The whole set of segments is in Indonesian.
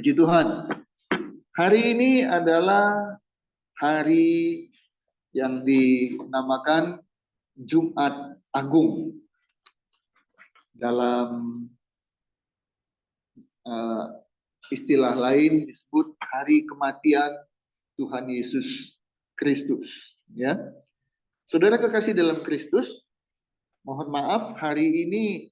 Puji Tuhan. Hari ini adalah hari yang dinamakan Jumat Agung. Dalam istilah lain disebut hari kematian Tuhan Yesus Kristus. Ya, saudara kekasih dalam Kristus, mohon maaf hari ini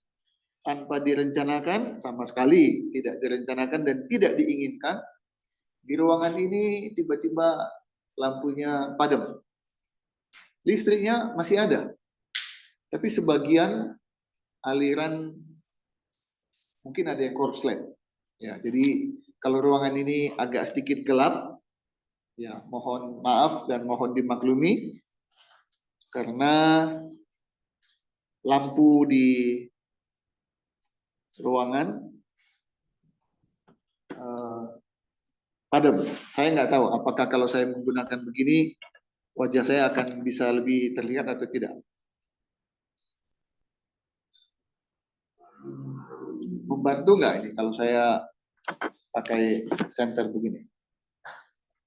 tanpa direncanakan, sama sekali tidak direncanakan dan tidak diinginkan. Di ruangan ini tiba-tiba lampunya padam. Listriknya masih ada, tapi sebagian aliran mungkin ada yang korslet. Ya, jadi kalau ruangan ini agak sedikit gelap, ya mohon maaf dan mohon dimaklumi karena lampu di ruangan padam. Saya nggak tahu apakah kalau saya menggunakan begini wajah saya akan bisa lebih terlihat atau tidak. Membantu nggak ini kalau saya pakai senter begini?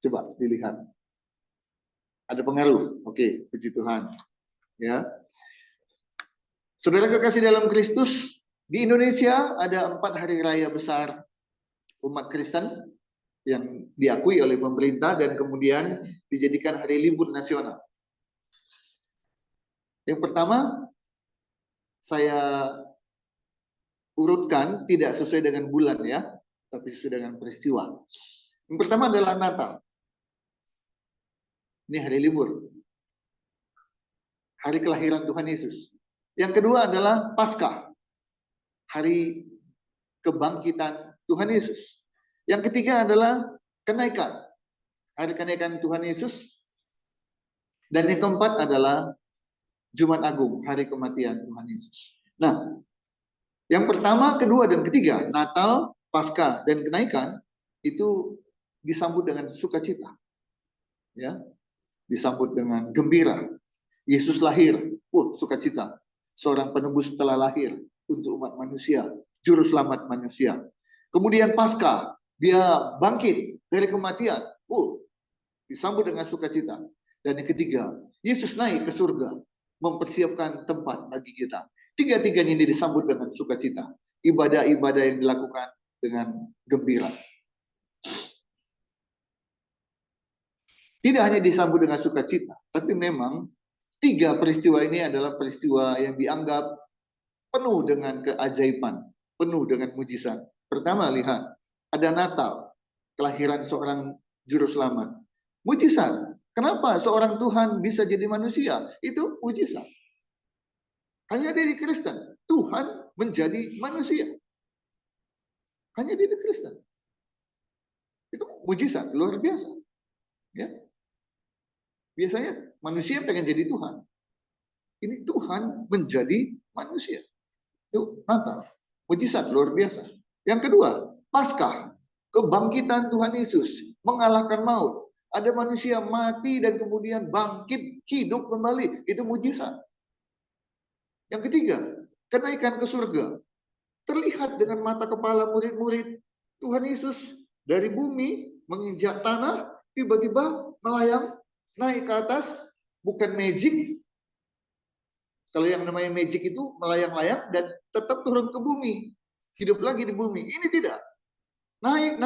Coba dilihat. Ada pengaruh? Oke, puji Tuhan. Ya, saudara kekasih dalam Kristus, di Indonesia ada 4 hari raya besar umat Kristen yang diakui oleh pemerintah dan kemudian dijadikan hari libur nasional. Yang pertama, saya urutkan tidak sesuai dengan bulan ya, tapi sesuai dengan peristiwa. Yang pertama adalah Natal. Ini hari libur. Hari kelahiran Tuhan Yesus. Yang kedua adalah Paskah. Hari kebangkitan Tuhan Yesus. Yang ketiga adalah kenaikan. Hari kenaikan Tuhan Yesus. Dan yang keempat adalah Jumat Agung, hari kematian Tuhan Yesus. Nah, yang pertama, kedua, dan ketiga, Natal, Paskah, dan kenaikan itu disambut dengan sukacita. Ya, disambut dengan gembira. Yesus lahir, sukacita. Seorang penebus telah lahir untuk umat manusia, juru selamat manusia. Kemudian Paskah, dia bangkit dari kematian, disambut dengan sukacita. Dan yang ketiga, Yesus naik ke surga, mempersiapkan tempat bagi kita. Tiga-tiganya ini disambut dengan sukacita. Ibadah-ibadah yang dilakukan dengan gembira. Tidak hanya disambut dengan sukacita, tapi memang 3 peristiwa ini adalah peristiwa yang dianggap penuh dengan keajaiban, penuh dengan mujizat. Pertama, lihat, ada Natal, kelahiran seorang juru selamat. Mujizat. Kenapa seorang Tuhan bisa jadi manusia? Itu mujizat. Hanya di Kristen, Tuhan menjadi manusia. Hanya di Kristen. Itu mujizat, luar biasa. Ya. Biasanya manusia pengen jadi Tuhan. Ini Tuhan menjadi manusia. Itu Natal. Mujizat luar biasa. Yang kedua, Paskah. Kebangkitan Tuhan Yesus. Mengalahkan maut. Ada manusia mati dan kemudian bangkit, hidup kembali. Itu mujizat. Yang ketiga, kenaikan ke surga. Terlihat dengan mata kepala murid-murid. Tuhan Yesus dari bumi menginjak tanah, tiba-tiba melayang, naik ke atas, bukan magic. Kalau yang namanya magic itu melayang-layang dan tetap turun ke bumi. Hidup lagi di bumi. Ini tidak. Naik,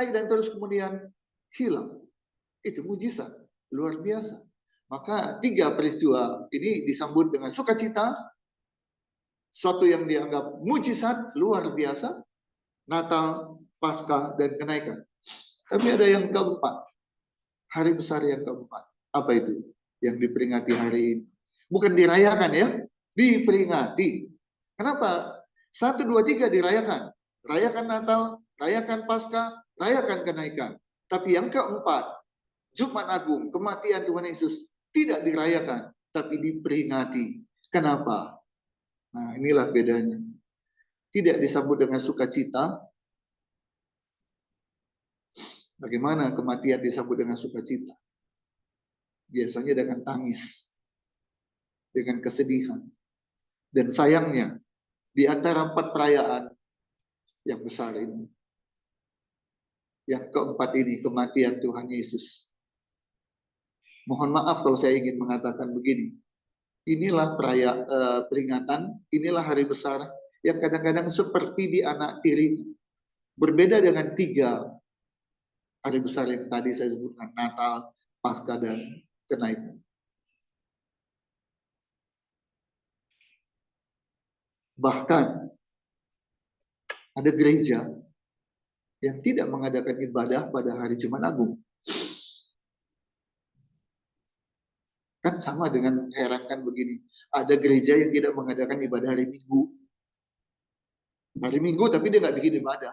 dan terus kemudian hilang. Itu mujizat. Luar biasa. Maka 3 peristiwa ini disambut dengan sukacita. Suatu yang dianggap mujizat luar biasa. Natal, Paskah, dan kenaikan. Tapi ada yang keempat. Hari besar yang keempat. Apa itu? Yang diperingati hari ini. Bukan dirayakan ya. Diperingati. Kenapa? 1, 2, 3 dirayakan. Rayakan Natal, rayakan Paskah, rayakan kenaikan. Tapi yang keempat, Jumat Agung, kematian Tuhan Yesus, tidak dirayakan, tapi diperingati. Kenapa? Nah, inilah bedanya. Tidak disambut dengan sukacita. Bagaimana kematian disambut dengan sukacita? Biasanya dengan tangis, dengan kesedihan. Dan sayangnya, di antara 4 perayaan yang besar ini, Yang keempat ini, kematian Tuhan Yesus. Mohon maaf kalau saya ingin mengatakan begini. Inilah peringatan, inilah hari besar yang kadang-kadang seperti di anak tiri. Berbeda dengan 3 hari besar yang tadi saya sebutkan, Natal, Paskah, dan kenaikan. Bahkan ada gereja yang tidak mengadakan ibadah pada hari Jumat Agung. Kan sama dengan mengherankan begini. Ada gereja yang tidak mengadakan ibadah hari Minggu. Hari Minggu tapi dia nggak bikin ibadah.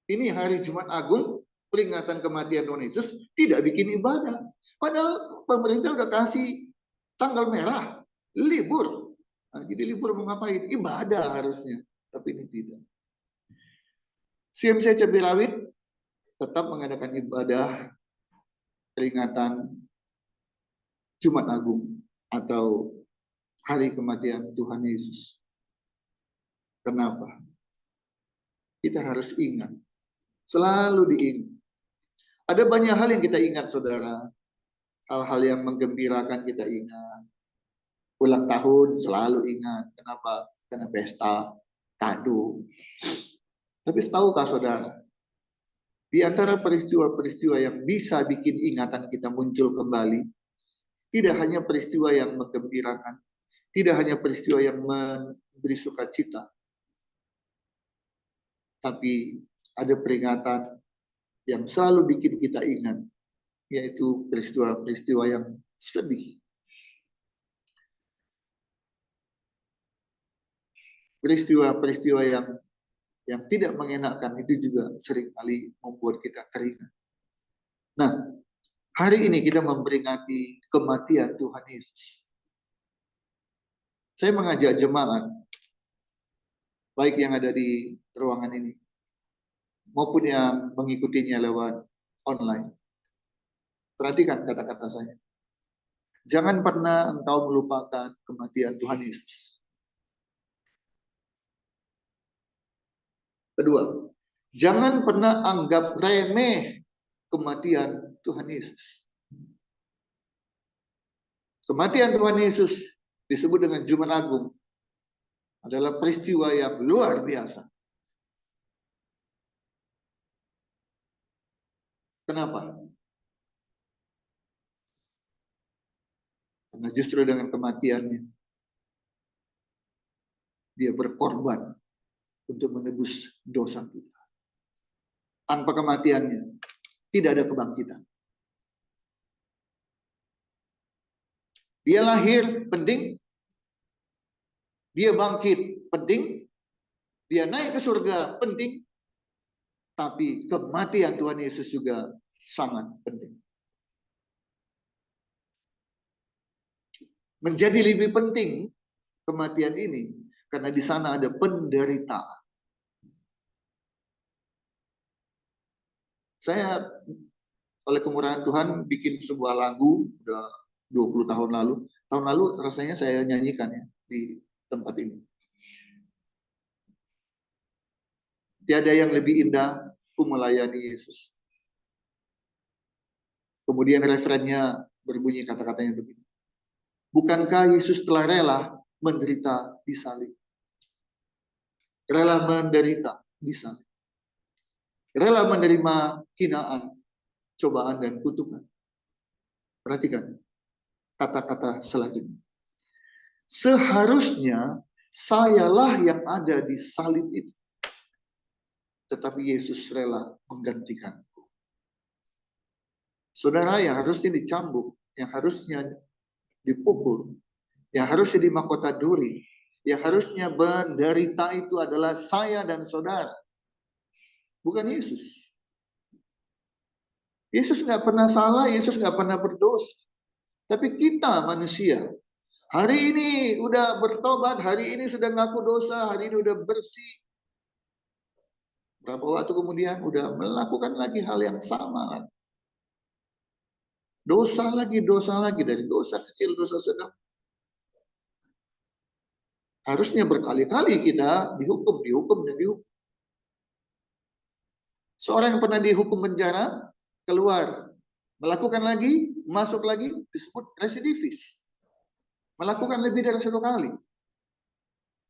Ini hari Jumat Agung, peringatan kematian Tuhan Yesus, tidak bikin ibadah. Padahal pemerintah udah kasih tanggal merah, libur. Nah, jadi libur mau ngapain? Ibadah harusnya. Tapi ini tidak. CMC Cabai Rawit tetap mengadakan ibadah peringatan Jumat Agung atau hari kematian Tuhan Yesus. Kenapa? Kita harus ingat. Selalu diingat. Ada banyak hal yang kita ingat, saudara. Hal-hal yang menggembirakan kita ingat. Ulang tahun selalu ingat. Kenapa? Karena pesta, kado. Tapi tahukah saudara? Di antara peristiwa-peristiwa yang bisa bikin ingatan kita muncul kembali, tidak hanya peristiwa yang menggembirakan, tidak hanya peristiwa yang memberi sukacita, tapi ada peringatan yang selalu bikin kita ingat, yaitu peristiwa-peristiwa yang sedih. Peristiwa-peristiwa yang tidak mengenakan itu juga seringkali membuat kita teringat. Nah, hari ini kita memperingati kematian Tuhan Yesus. Saya mengajak jemaat, baik yang ada di ruangan ini, maupun yang mengikutinya lewat online. Perhatikan kata-kata saya. Jangan pernah engkau melupakan kematian Tuhan Yesus. Kedua, jangan pernah anggap remeh kematian Tuhan Yesus. Kematian Tuhan Yesus disebut dengan Jumat Agung adalah peristiwa yang luar biasa. Kenapa? Karena justru dengan kematiannya, dia berkorban untuk menebus dosa kita. Tanpa kematiannya, tidak ada kebangkitan. Dia lahir, penting. Dia bangkit, penting. Dia naik ke surga, penting. Tapi kematian Tuhan Yesus juga sangat penting. Menjadi lebih penting kematian ini karena di sana ada penderitaan. Saya oleh kemurahan Tuhan bikin sebuah lagu udah 20 tahun lalu. Tahun lalu rasanya saya nyanyikan ya di tempat ini. Tiada yang lebih indah ku melayani Yesus. Kemudian referennya berbunyi kata-katanya begini. Bukankah Yesus telah rela menderita di salib? Rela menderita di salib. Rela menerima hinaan, cobaan, dan kutukan. Perhatikan kata-kata selanjutnya. Seharusnya sayalah yang ada di salib itu. Tetapi Yesus rela menggantikanku. Saudara, yang harusnya dicambuk, yang harusnya dipukul, yang harusnya dimahkota duri, yang harusnya menderita itu adalah saya dan saudara. Bukan Yesus. Yesus nggak pernah salah, Yesus nggak pernah berdosa. Tapi kita manusia, hari ini udah bertobat, hari ini sudah ngaku dosa, hari ini udah bersih. Berapa waktu kemudian udah melakukan lagi hal yang sama. Dosa lagi, dari dosa kecil, dosa sedang. Harusnya berkali-kali kita dihukum, dan dihukum. Seorang yang pernah dihukum penjara, keluar, melakukan lagi, masuk lagi, disebut residivis. Melakukan lebih dari 1 kali.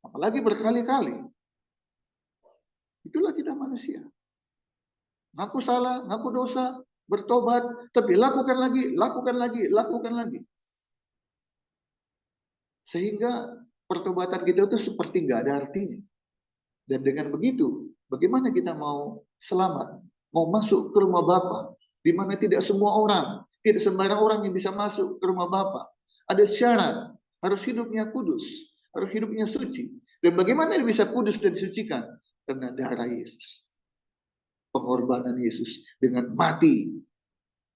Apalagi berkali-kali. Itulah kita manusia. Ngaku salah, ngaku dosa, bertobat, tapi lakukan lagi, lakukan lagi, lakukan lagi. Sehingga pertobatan kita itu seperti nggak ada artinya. Dan dengan begitu, bagaimana kita mau selamat, mau masuk ke rumah Bapa, di mana tidak semua orang, tidak sembarang orang yang bisa masuk ke rumah Bapa. Ada syarat, harus hidupnya kudus, harus hidupnya suci. Dan bagaimana dia bisa kudus dan disucikan? Karena darah Yesus. Pengorbanan Yesus dengan mati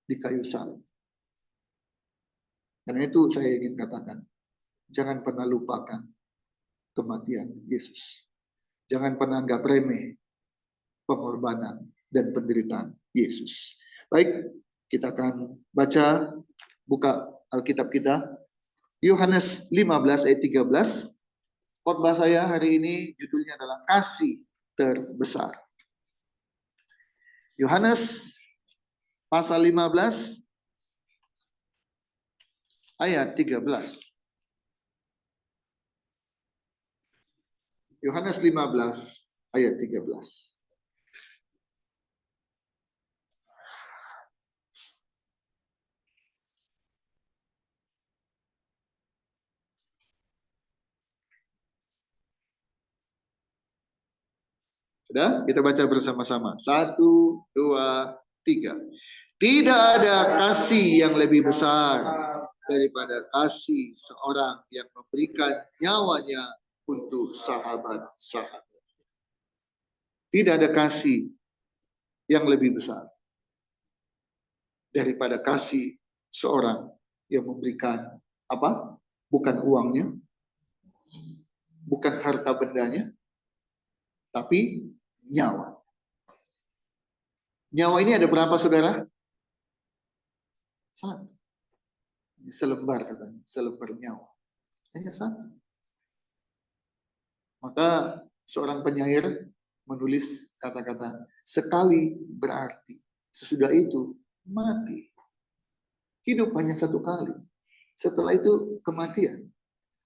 di kayu salib. Karena itu saya ingin katakan, jangan pernah lupakan kematian Yesus. Jangan pernah anggap remeh pengorbanan dan penderitaan Yesus. Baik, kita akan baca, buka Alkitab kita. Yohanes 15 ayat 13. Khotbah saya hari ini judulnya adalah kasih terbesar. Yohanes pasal 15 ayat 13. Yohanes 15 ayat 13. Sudah? Kita baca bersama-sama. 1, 2, 3. Tidak ada kasih yang lebih besar daripada kasih seorang yang memberikan nyawanya untuk sahabat-sahabat. Tidak ada kasih yang lebih besar daripada kasih seorang yang memberikan apa? Bukan uangnya, bukan harta bendanya, tapi nyawa. Nyawa ini ada berapa, saudara? 1. Selembar, katanya, selembar nyawa. Hanya 1. Maka seorang penyair menulis kata-kata, sekali berarti, sesudah itu mati. Hidup hanya 1 kali. Setelah itu kematian.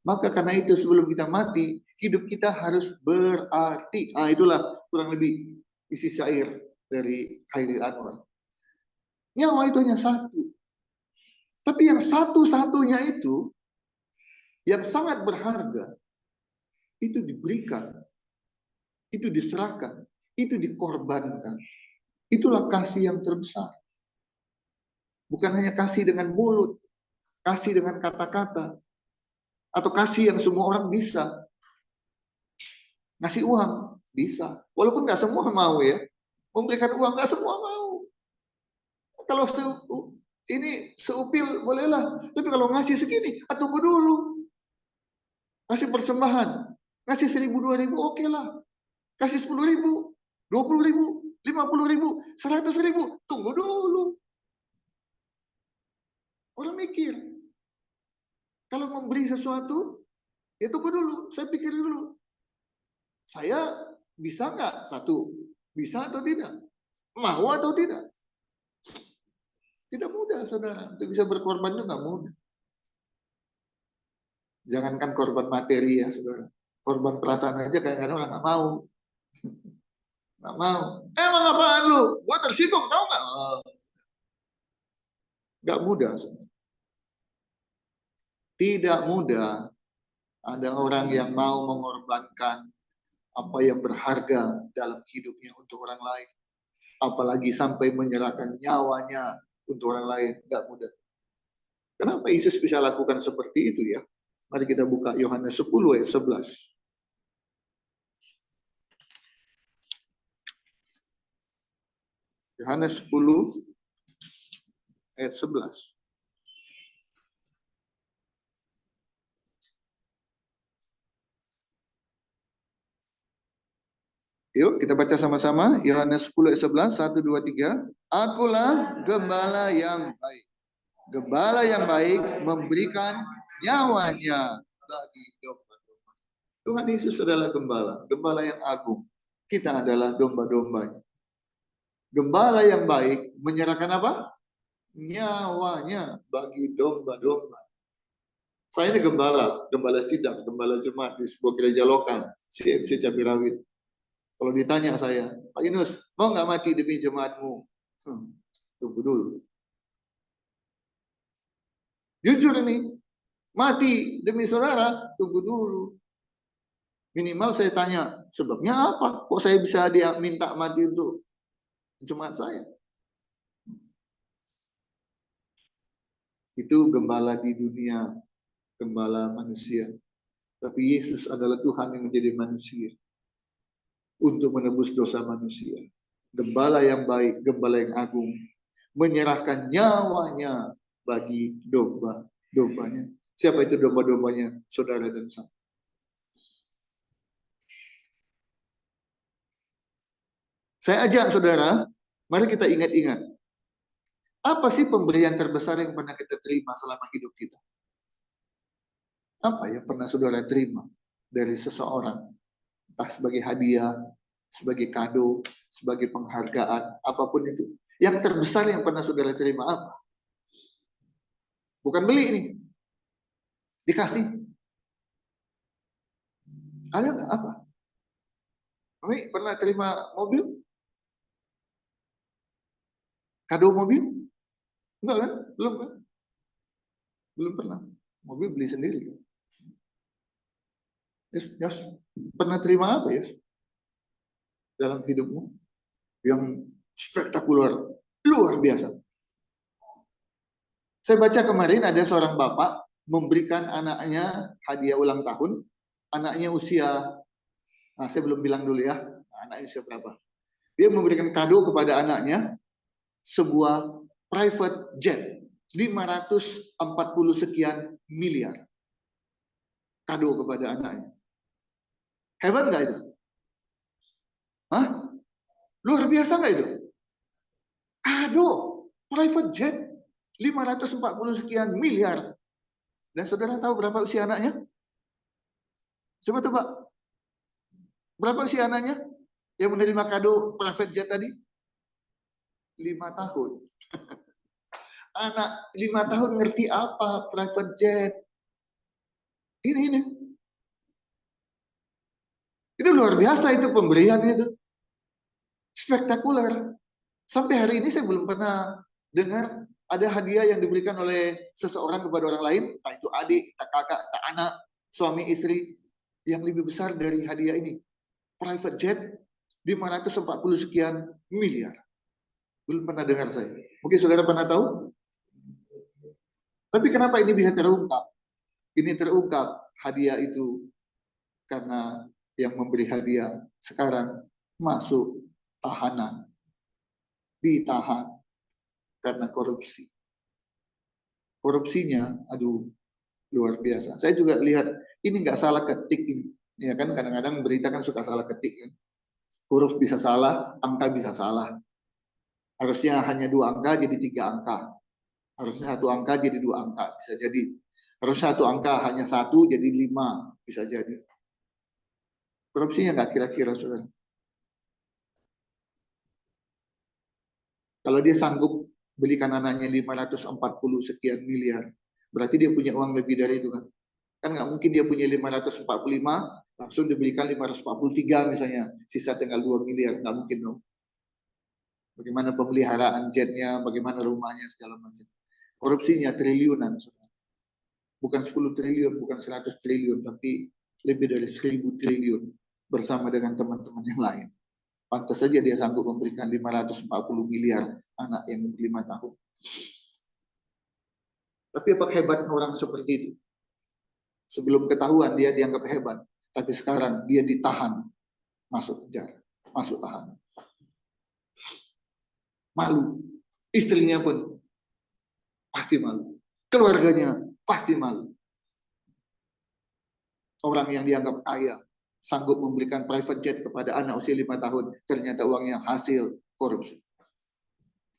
Maka karena itu sebelum kita mati, hidup kita harus berarti. Itulah kurang lebih isi syair dari Khairil Anwar. Nyawa itu hanya 1. Tapi yang satu-satunya itu, yang sangat berharga, itu diberikan, itu diserahkan, itu dikorbankan. Itulah kasih yang terbesar. Bukan hanya kasih dengan mulut, kasih dengan kata-kata, atau kasih yang semua orang bisa. Ngasih uang, bisa. Walaupun nggak semua mau ya. Memberikan uang, nggak semua mau. Kalau ini seupil, bolehlah. Tapi kalau ngasih segini, tunggu dulu. Kasih persembahan. Ngasih 1.000, 2.000, oke lah. Kasih 10.000, 20.000, 50.000, 100.000, tunggu dulu. Orang mikir, kalau memberi sesuatu, ya tunggu dulu, saya pikir dulu. Saya bisa nggak? 1, bisa atau tidak? Mau atau tidak? Tidak mudah, saudara. Untuk bisa berkorban itu nggak mudah. Jangankan korban materi ya, saudara. Korban perasaan aja kadang-kadang orang nggak mau. Nggak mau. Emang apaan lu? Gua tersinggung, tau nggak? Nggak mudah, saudara. Tidak mudah ada orang yang mau mengorbankan apa yang berharga dalam hidupnya untuk orang lain. Apalagi sampai menyerahkan nyawanya untuk orang lain. Nggak mudah. Kenapa Yesus bisa lakukan seperti itu ya? Mari kita buka Yohanes 10 ayat 11. Yohanes 10 ayat 11. Yuk kita baca sama-sama. Yohanes 10 ayat 11. 1, 2, 3. Akulah gembala yang baik. Gembala yang baik memberikan nyawanya bagi domba-domba. Tuhan Yesus adalah gembala. Gembala yang agung. Kita adalah domba-dombanya. Gembala yang baik menyerahkan apa? Nyawanya bagi domba-domba. Saya ini gembala sidang, gembala jemaat di sebuah gereja lokal, CMC Cabai Rawit. Kalau ditanya saya, Pak Yunus, mau nggak mati demi jemaatmu? Tunggu dulu. Jujur ini, mati demi saudara, tunggu dulu. Minimal saya tanya, sebabnya apa? Kok saya bisa dia minta mati untuk jemaat saya? Itu gembala di dunia, gembala manusia. Tapi Yesus adalah Tuhan yang menjadi manusia untuk menebus dosa manusia. Gembala yang baik, gembala yang agung, menyerahkan nyawanya bagi domba-dombanya. Siapa itu domba-dombanya? Saudara dan saya. Saya ajak saudara, mari kita ingat-ingat. Apa sih pemberian terbesar yang pernah kita terima selama hidup kita? Apa yang pernah saudara terima dari seseorang? Entah sebagai hadiah, sebagai kado, sebagai penghargaan, apapun itu. Yang terbesar yang pernah saudara terima apa? Bukan beli ini. Dikasih. Ada nggak apa? Kami pernah terima mobil? Kado mobil? Enggak kan? Belum kan? Belum pernah. Mobil beli sendiri. Yes. Pernah terima apa, Yes? Dalam hidupmu? Yang spektakuler, luar biasa. Saya baca kemarin ada seorang bapak memberikan anaknya hadiah ulang tahun. Anaknya usia, saya belum bilang dulu ya, anaknya usia berapa. Dia memberikan kado kepada anaknya sebuah private jet 540 sekian miliar. Kado kepada anaknya. Hebat nggak itu? Hah? Luar biasa nggak itu? Kado private jet 540 sekian miliar. Dan saudara tahu berapa usia anaknya? Coba tebak. Berapa usia anaknya yang menerima kado private jet tadi? 5 tahun. Anak 5 tahun ngerti apa private jet? Ini. Itu luar biasa itu pemberian itu. Spektakuler. Sampai hari ini saya belum pernah dengar ada hadiah yang diberikan oleh seseorang kepada orang lain, entah itu adik, entah kakak, entah anak, suami, istri, yang lebih besar dari hadiah ini. Private jet 540 sekian miliar. Belum pernah dengar saya. Mungkin saudara pernah tahu? Tapi kenapa ini bisa terungkap? Ini terungkap hadiah itu karena yang memberi hadiah sekarang masuk tahanan. Ditahan karena korupsi. Korupsinya, aduh, luar biasa. Saya juga lihat, ini nggak salah ketik ini. Ya kan, kadang-kadang berita kan suka salah ketik. Ya. Huruf bisa salah, angka bisa salah. Harusnya hanya 2 angka jadi 3 angka. Harusnya 1 angka jadi 2 angka, bisa jadi. Harusnya 1 angka hanya 1 jadi 5, bisa jadi. Korupsinya nggak kira-kira, saudara. Kalau dia sanggup belikan anaknya 540 sekian miliar, berarti dia punya uang lebih dari itu kan. Kan nggak mungkin dia punya 545, langsung diberikan 543 misalnya, sisa tinggal 2 miliar, nggak mungkin dong. Bagaimana pemeliharaan jetnya, bagaimana rumahnya, segala macam. Korupsinya triliunan. Bukan 10 triliun, bukan 100 triliun, tapi lebih dari 1000 triliun bersama dengan teman-teman yang lain. Pantas saja dia sanggup memberikan 540 miliar anak yang 5 tahun. Tapi apa hebatnya orang seperti itu? Sebelum ketahuan dia dianggap hebat, tapi sekarang dia ditahan, masuk penjara, masuk tahanan. Malu. Istrinya pun pasti malu. Keluarganya pasti malu. Orang yang dianggap kaya sanggup memberikan private jet kepada anak usia 5 tahun, ternyata uangnya hasil korupsi.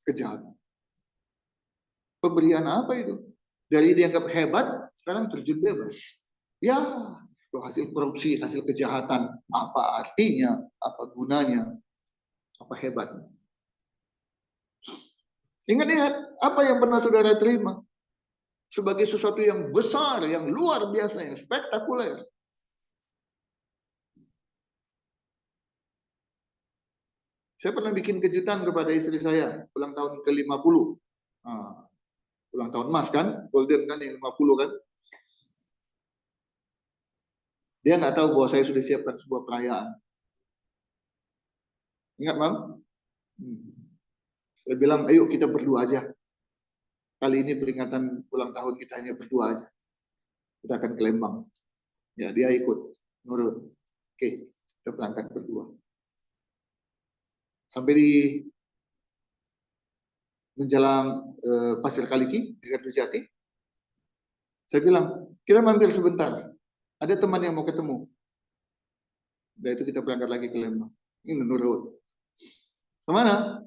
Kejahatan. Pemberian apa itu? Dari dianggap hebat, sekarang terjun bebas. Ya, hasil korupsi, hasil kejahatan. Apa artinya? Apa gunanya? Apa hebatnya? Ingat-ingat, apa yang pernah saudara terima sebagai sesuatu yang besar, yang luar biasa, yang spektakuler. Saya pernah bikin kejutan kepada istri saya, ulang tahun ke-50. Nah, ulang tahun emas kan, golden kan, yang 50 kan. Dia nggak tahu bahwa saya sudah siapkan sebuah perayaan. Ingat, Mam? Saya bilang, ayo kita berdua aja. Kali ini peringatan ulang tahun kita hanya berdua aja. Kita akan ke Lembang. Ya, dia ikut, nurut. Oke, kita berangkat berdua. Sampai di menjelang Pasir Kaliki, dekat Trijati, saya bilang, kita mampir sebentar. Ada teman yang mau ketemu. Dan itu kita berangkat lagi ke Lembang. Ini nurut. Kemana?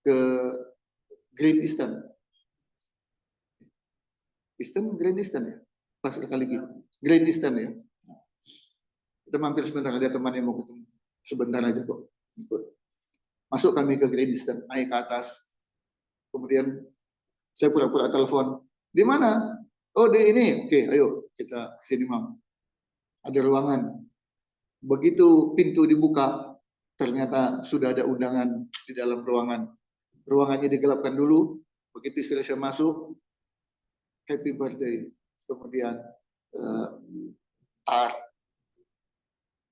Ke Great Eastern. Eastern, Great Eastern ya? Pasir Kaliki. Great Eastern ya? Kita mampir sebentar, ada teman yang mau ketemu. Sebentar aja kok. Ikut. Masuk kami ke Great Eastern, naik ke atas. Kemudian saya pura-pura telepon. Di mana? Oh, di ini. Oke, ayo kita ke sini, Mam. Ada ruangan. Begitu pintu dibuka, ternyata sudah ada undangan di dalam ruangan. Ruangannya digelapkan dulu. Begitu saya masuk, happy birthday. Kemudian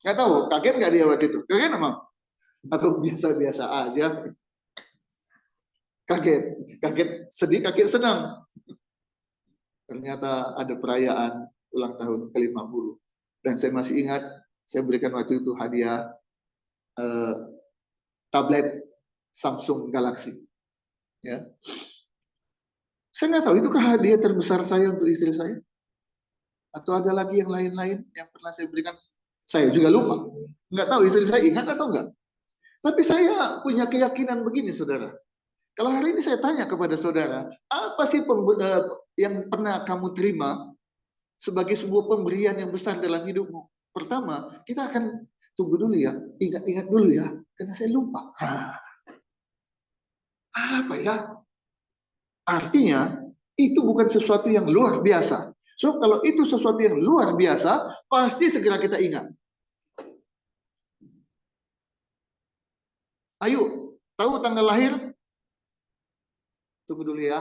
nggak tahu, kaget nggak dia waktu itu? Kaget emang? Atau biasa-biasa aja? Kaget, kaget sedih, kaget senang. Ternyata ada perayaan ulang tahun ke-50. Dan saya masih ingat, saya berikan waktu itu hadiah tablet Samsung Galaxy. Ya, saya nggak tahu itu hadiah terbesar saya untuk istri saya, atau ada lagi yang lain-lain yang pernah saya berikan. Saya juga lupa, nggak tahu istri saya ingat atau enggak. Tapi saya punya keyakinan begini, saudara. Kalau hari ini saya tanya kepada saudara, apa sih yang pernah kamu terima sebagai sebuah pemberian yang besar dalam hidupmu? Pertama, kita akan tunggu dulu ya, ingat-ingat dulu ya, karena saya lupa. Apa ya? Artinya, itu bukan sesuatu yang luar biasa. So, kalau itu sesuatu yang luar biasa, pasti segera kita ingat. Ayo, tahu tanggal lahir? Tunggu dulu ya.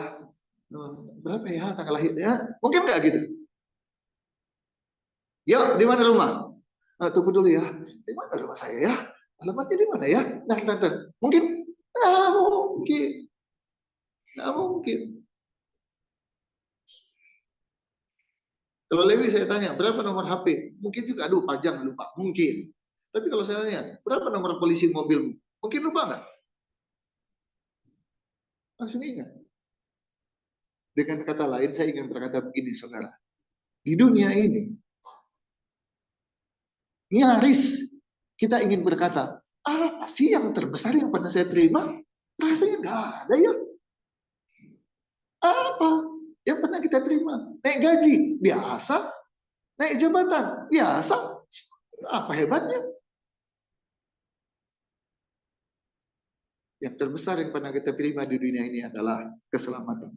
Berapa ya tanggal lahirnya? Mungkin nggak gitu. Yuk, di mana rumah? Tunggu dulu ya. Di mana rumah saya ya? Alamatnya di mana ya? Nah, mungkin? Mungkin. Nggak mungkin. Kalau Lewi saya tanya, berapa nomor HP? Mungkin juga, aduh panjang lupa. Mungkin. Tapi kalau saya tanya, berapa nomor polisi mobilmu? Mungkin lupa nggak? Langsung ingat. Dengan kata lain, saya ingin berkata begini, saudara. Di dunia ini, nyaris kita ingin berkata, apa sih yang terbesar yang pernah saya terima? Rasanya nggak ada ya. Apa yang pernah kita terima? Naik gaji, biasa. Naik jabatan, biasa. Apa hebatnya? Yang terbesar yang pernah kita terima di dunia ini adalah keselamatan.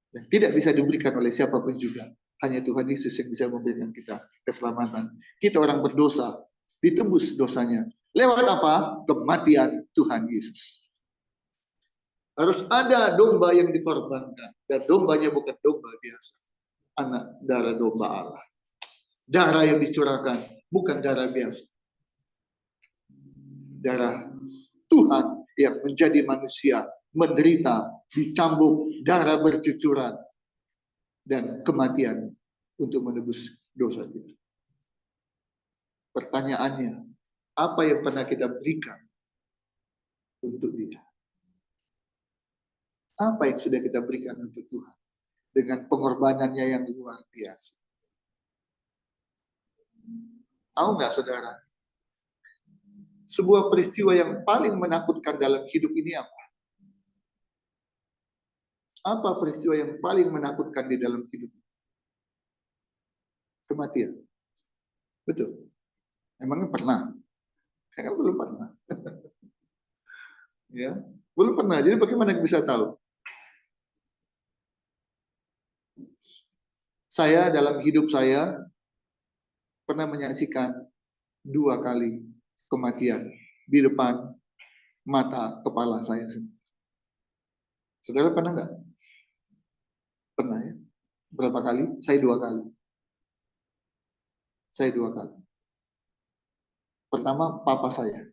Dan tidak bisa diberikan oleh siapapun juga. Hanya Tuhan Yesus yang bisa memberikan kita keselamatan. Kita orang berdosa, ditembus dosanya. Lewat apa? Kematian Tuhan Yesus. Harus ada domba yang dikorbankan. Dan dombanya bukan domba biasa. Anak darah domba Allah. Darah yang dicurahkan bukan darah biasa. Darah Tuhan yang menjadi manusia, menderita, dicambuk, darah bercucuran, dan kematian untuk menebus dosa kita. Pertanyaannya, apa yang pernah kita berikan untuk dia? Apa yang sudah kita berikan untuk Tuhan dengan pengorbanannya yang luar biasa? Tahu nggak saudara? Sebuah peristiwa yang paling menakutkan dalam hidup ini apa? Apa peristiwa yang paling menakutkan di dalam hidup? Kematian. Betul. Emangnya pernah? Saya kan belum pernah. Ya, Belum pernah. Jadi bagaimana bisa tahu? Saya dalam hidup saya pernah menyaksikan 2 kali kematian di depan mata kepala saya. Saudara pernah nggak? Pernah ya? Berapa kali? Saya 2 kali. Saya 2 kali. Pertama, papa saya.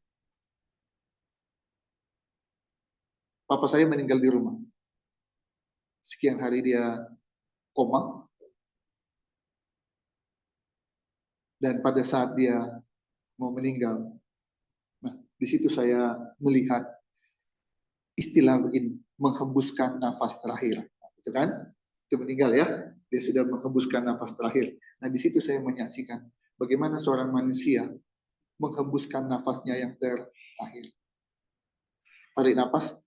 Papa saya meninggal di rumah. Sekian hari dia koma. Dan pada saat dia mau meninggal, nah di situ saya melihat istilah begini, menghembuskan nafas terakhir. Itu kan? Itu meninggal ya. Dia sudah menghembuskan nafas terakhir. Nah di situ saya menyaksikan bagaimana seorang manusia menghembuskan nafasnya yang terakhir. Tarik nafas,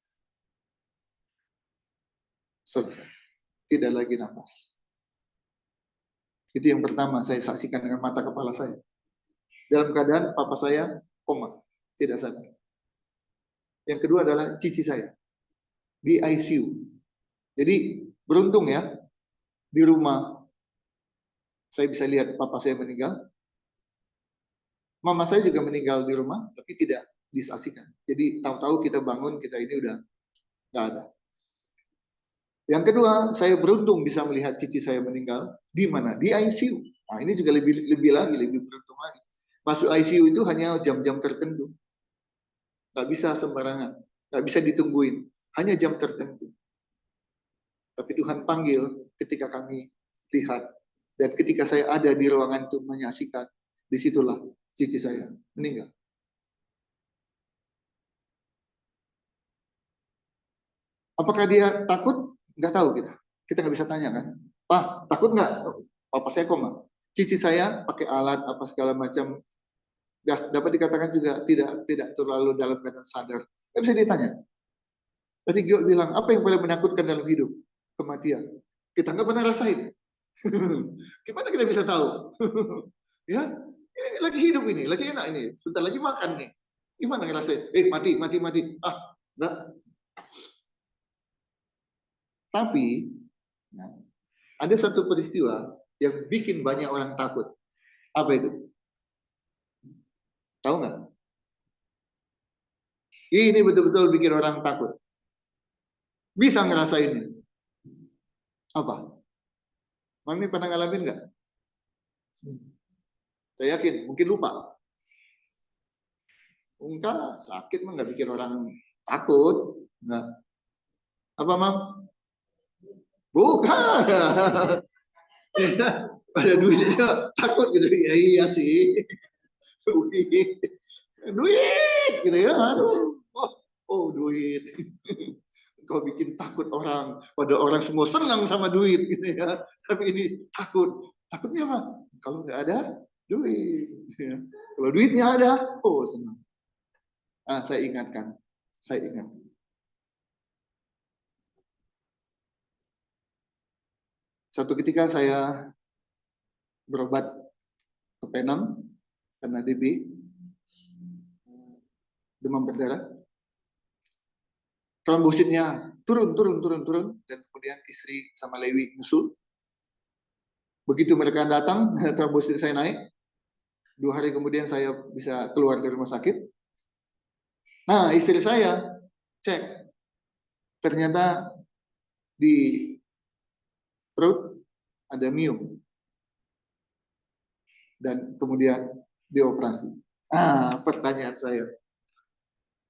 selesai. Tidak lagi nafas. Itu yang pertama saya saksikan dengan mata kepala saya. Dalam keadaan papa saya koma, tidak sadar. Yang kedua adalah cici saya di ICU. Jadi beruntung ya, di rumah saya bisa lihat papa saya meninggal. Mama saya juga meninggal di rumah, tapi tidak disaksikan. Jadi tahu-tahu kita bangun, kita ini udah nggak ada. Yang kedua, saya beruntung bisa melihat cici saya meninggal. Di mana? Di ICU. Nah, ini juga lebih beruntung lagi. Masuk ICU itu hanya jam-jam tertentu. Nggak bisa sembarangan. Nggak bisa ditungguin. Hanya jam tertentu. Tapi Tuhan panggil ketika kami lihat. Dan ketika saya ada di ruangan itu menyaksikan, disitulah cici saya meninggal. Apakah dia takut? Nggak tahu kita. Kita nggak bisa tanya kan. Pak, takut nggak? Papa saya koma. Cici saya pakai alat apa segala macam. Dapat dikatakan juga tidak terlalu dalam keadaan sadar. Nggak bisa ditanya. Tadi Gio bilang, apa yang paling menakutkan dalam hidup? Kematian. Kita nggak pernah rasain. Gimana kita bisa tahu? Ya, ini lagi hidup ini, lagi enak ini. Sebentar lagi makan nih. Gimana ngerasain? Mati. Ah, enggak. Tapi, nah, ada satu peristiwa yang bikin banyak orang takut. Apa itu? Tahu nggak? Ini betul-betul bikin orang takut. Bisa ngerasain. Apa? Mami pernah ngalamin nggak? Saya yakin, mungkin lupa. Enggak, sakit mah nggak bikin orang takut. Nggak. Apa, Mam? Bukan. Pada duitnya takut gitu. Ya iya sih. Duit. Duit gitu ya. Aduh. Duit. Kau bikin takut orang. Pada orang semua senang sama duit gitu ya. Tapi ini takut. Takutnya apa? Kalau nggak ada duit. Ya. Kalau duitnya ada, senang. Saya ingatkan. Saya ingatkan. Satu ketika saya berobat ke Penang karena DB, demam berdarah. Trombositnya turun, dan kemudian istri sama Lewi nyusul. Begitu mereka datang, trombosit saya naik. 2 hari kemudian saya bisa keluar dari rumah sakit. Nah, istri saya cek, ternyata di perut ada miom. Dan kemudian dioperasi. Pertanyaan saya.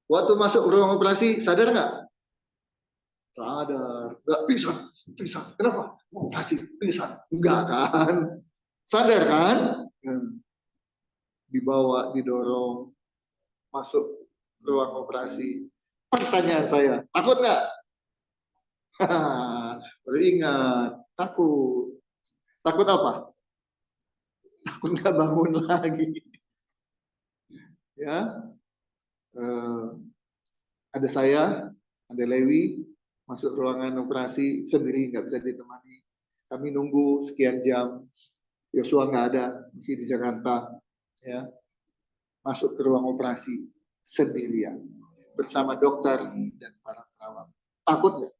Waktu masuk ruang operasi, sadar nggak? Sadar. Nggak, pingsan. Kenapa? Mau operasi, pingsan. Enggak kan? Sadar kan? Dibawa, didorong, masuk ruang operasi. Pertanyaan saya, takut nggak? Baru ingat, takut. Takut apa? Takut nggak bangun lagi. Ya, ada saya, ada Lewi, masuk ruangan operasi sendiri, nggak bisa ditemani. Kami nunggu sekian jam. Yosua nggak ada, masih di Jakarta. Ya, masuk ke ruang operasi sendirian. bersama dokter dan para perawat. Takut nggak?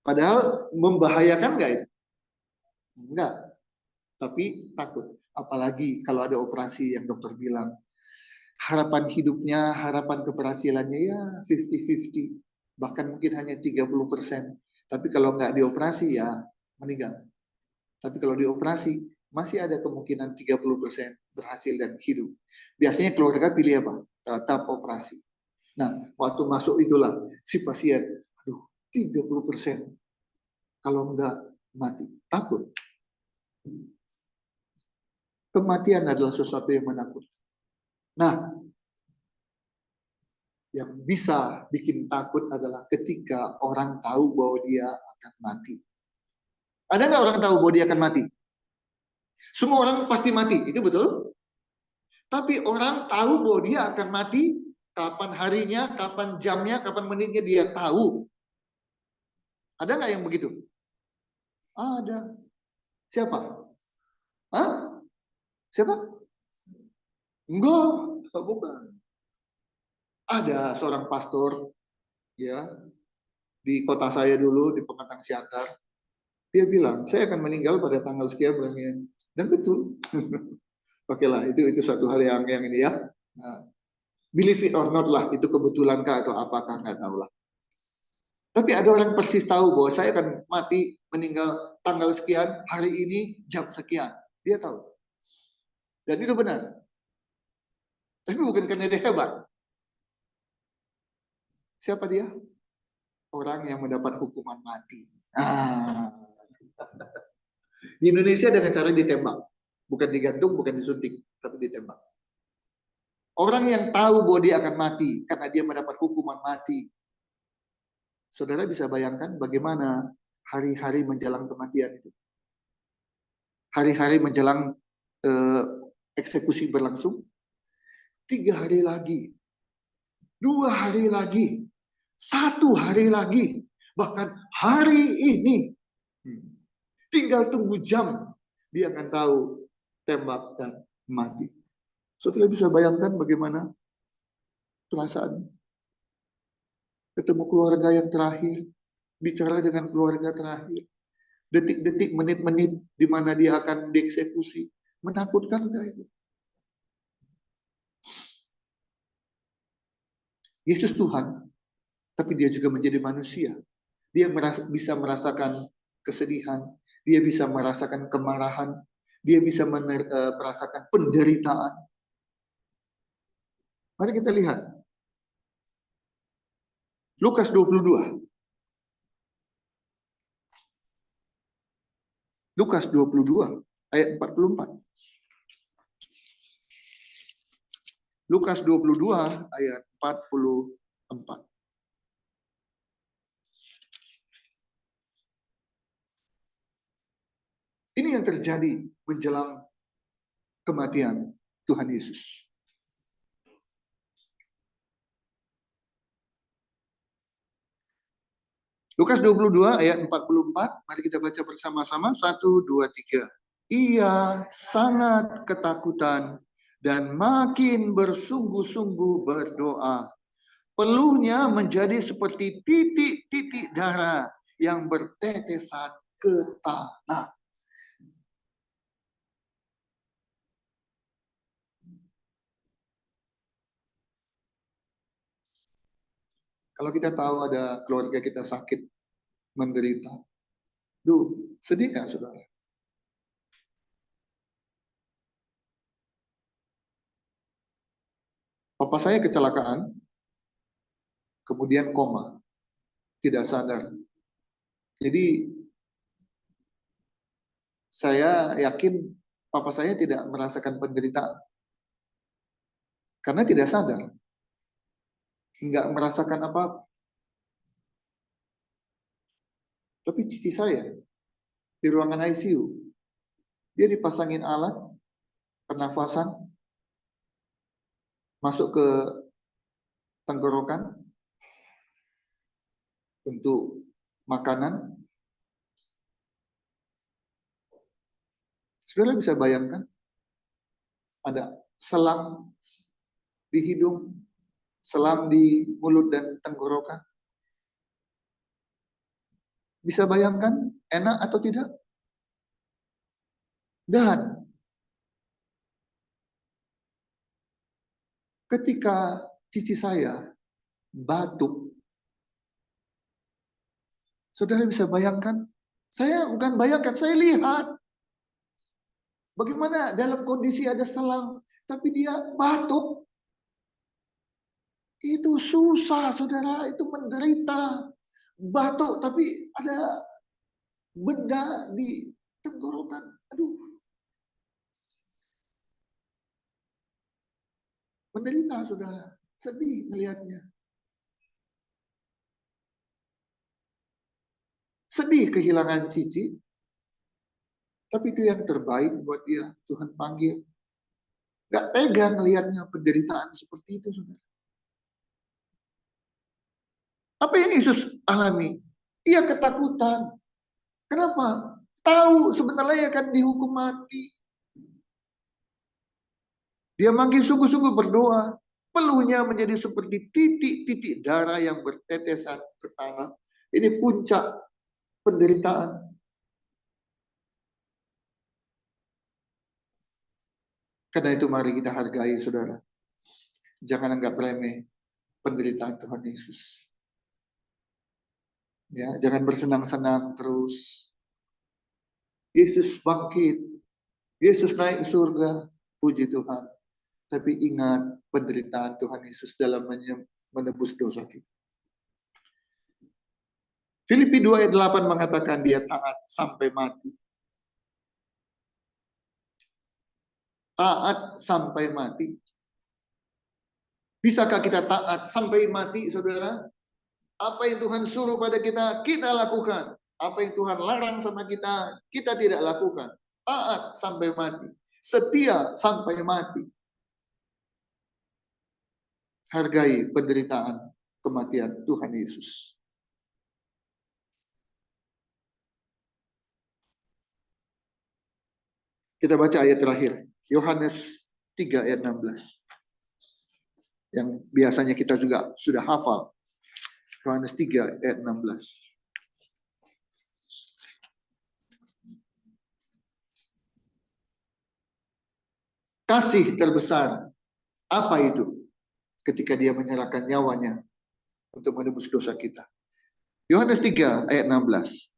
Padahal membahayakan nggak itu? Enggak, tapi takut. Apalagi kalau ada operasi yang dokter bilang, harapan hidupnya, harapan keberhasilannya ya 50-50. Bahkan mungkin hanya 30%. Tapi kalau nggak dioperasi ya meninggal. Tapi kalau dioperasi, masih ada kemungkinan 30% berhasil dan hidup. Biasanya keluarga pilih apa? Tetap operasi. Nah, waktu masuk itulah si pasien, aduh 30%. Kalau enggak mati. Takut. Kematian adalah sesuatu yang menakutkan. Nah, yang bisa bikin takut adalah ketika orang tahu bahwa dia akan mati. Ada nggak orang tahu bahwa dia akan mati? Semua orang pasti mati, itu betul. Tapi orang tahu bahwa dia akan mati, kapan harinya, kapan jamnya, kapan menitnya dia tahu. Ada nggak yang begitu? Ada. Siapa? Hah? Siapa? Enggak, bukan. Ada seorang pastor, ya, di kota saya dulu di Pematang Siantar. Dia bilang, saya akan meninggal pada tanggal sekian, bulan sekian. Dan betul. Oke lah, itu satu hal yang ini ya. Nah, believe it or not lah, itu kebetulan kah atau apakah nggak tahu lah. Tapi ada orang persis tahu bahwa saya akan mati, meninggal tanggal sekian, hari ini, jam sekian. Dia tahu. Dan itu benar. Tapi bukan karena dia hebat. Siapa dia? Orang yang mendapat hukuman mati. Di Indonesia dengan cara ditembak. Bukan digantung, bukan disuntik, tapi ditembak. Orang yang tahu bahwa dia akan mati karena dia mendapat hukuman mati. Saudara bisa bayangkan bagaimana hari-hari menjelang kematian itu. Hari-hari menjelang eksekusi berlangsung. 3 hari lagi. 2 hari lagi. 1 hari lagi. Bahkan hari ini. Tinggal tunggu jam. Dia akan tahu tembak dan mati. Saudara bisa bayangkan bagaimana perasaan. Ketemu keluarga yang terakhir. Bicara dengan keluarga terakhir. Detik-detik, menit-menit di mana dia akan dieksekusi. Menakutkan enggak itu? Yesus Tuhan, tapi dia juga menjadi manusia. Dia bisa merasakan kesedihan, dia bisa merasakan kemarahan, dia bisa merasakan penderitaan. Mari kita lihat. Lukas 22. Lukas 22 ayat 44. Lukas 22 ayat 44. Ini yang terjadi menjelang kematian Tuhan Yesus. Lukas 22 ayat 44, mari kita baca bersama-sama. 1, 2, 3. Ia sangat ketakutan dan makin bersungguh-sungguh berdoa. Peluhnya menjadi seperti titik-titik darah yang bertetesan ke tanah. Kalau kita tahu ada keluarga kita sakit, menderita, sedih nggak saudara? Papa saya kecelakaan, kemudian koma, tidak sadar. Jadi saya yakin papa saya tidak merasakan penderitaan. Karena tidak sadar. Nggak merasakan apa-apa. Tapi cici saya, di ruangan ICU, dia dipasangin alat, pernafasan, masuk ke tenggorokan, untuk makanan. Saudara bisa bayangkan, ada selang di hidung, selam di mulut dan tenggorokan. Bisa bayangkan enak atau tidak? Dan ketika cici saya batuk, saudara bisa bayangkan? Saya bukan bayangkan, saya lihat. Bagaimana dalam kondisi ada selang, tapi dia batuk. Itu susah, saudara. Itu menderita. Batuk, tapi ada benda di tenggorokan. Aduh, menderita, saudara. Sedih melihatnya. Sedih kehilangan Cici. Tapi itu yang terbaik buat dia. Tuhan panggil. Gak tega ngelihatnya penderitaan seperti itu, saudara. Apa yang Yesus alami? Ia ketakutan. Kenapa? Tahu sebenarnya akan dihukum mati. Dia makin sungguh-sungguh berdoa. Peluhnya menjadi seperti titik-titik darah yang bertetesan ke tanah. Ini puncak penderitaan. Karena itu mari kita hargai, saudara. Jangan anggap remeh penderitaan Tuhan Yesus. Ya, jangan bersenang-senang terus. Yesus bangkit. Yesus naik ke surga. Puji Tuhan. Tapi ingat penderitaan Tuhan Yesus dalam menebus dosa kita. Filipi 2 ayat 8 mengatakan dia taat sampai mati. Taat sampai mati. Bisakah kita taat sampai mati, saudara? Apa yang Tuhan suruh pada kita, kita lakukan. Apa yang Tuhan larang sama kita, kita tidak lakukan. Taat sampai mati. Setia sampai mati. Hargai penderitaan kematian Tuhan Yesus. Kita baca ayat terakhir. Yohanes 3 ayat 16. Yang biasanya kita juga sudah hafal. Yohanes 3 ayat 16. Kasih terbesar, apa itu? Ketika dia menyerahkan nyawanya untuk menebus dosa kita. Yohanes 3 ayat 16.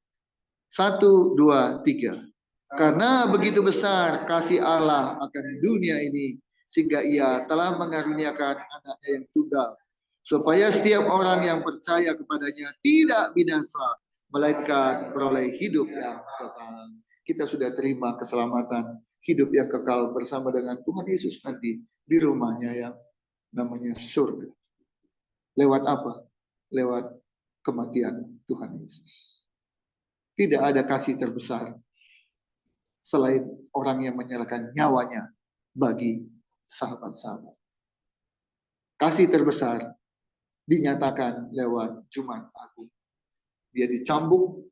1, 2, 3. Karena begitu besar kasih Allah akan dunia ini, sehingga ia telah mengaruniakan anaknya yang tunggal, supaya setiap orang yang percaya kepadanya tidak binasa, melainkan beroleh hidup yang kekal. Kita sudah terima keselamatan, hidup yang kekal bersama dengan Tuhan Yesus nanti di rumahnya yang namanya surga. Lewat apa? Lewat kematian Tuhan Yesus. Tidak ada kasih terbesar selain orang yang menyerahkan nyawanya bagi sahabat-sahabat. Kasih terbesar dinyatakan lewat Jumat Agung. Dia dicambuk,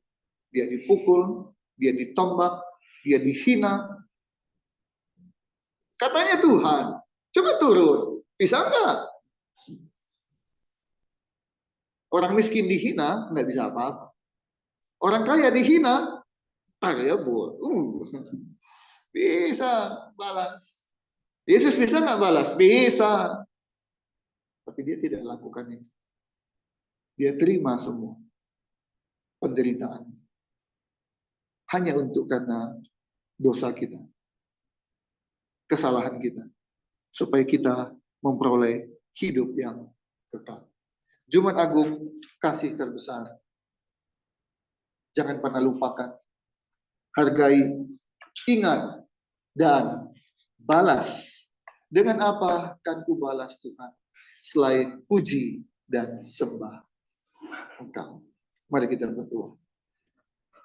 dia dipukul, dia ditombak, dia dihina. Katanya Tuhan, coba turun. Bisa enggak? Orang miskin dihina, nggak bisa apa-apa. Orang kaya dihina, kaya buat. Bisa balas. Yesus bisa nggak balas? Bisa. Tapi dia tidak lakukan itu. Dia terima semua penderitaan. Hanya untuk karena dosa kita. Kesalahan kita. Supaya kita memperoleh hidup yang kekal. Jumat Agung, kasih terbesar. Jangan pernah lupakan. Hargai, ingat, dan balas. Dengan apa akan ku balas Tuhan? Selain puji dan sembah Engkau. Mari kita berdoa.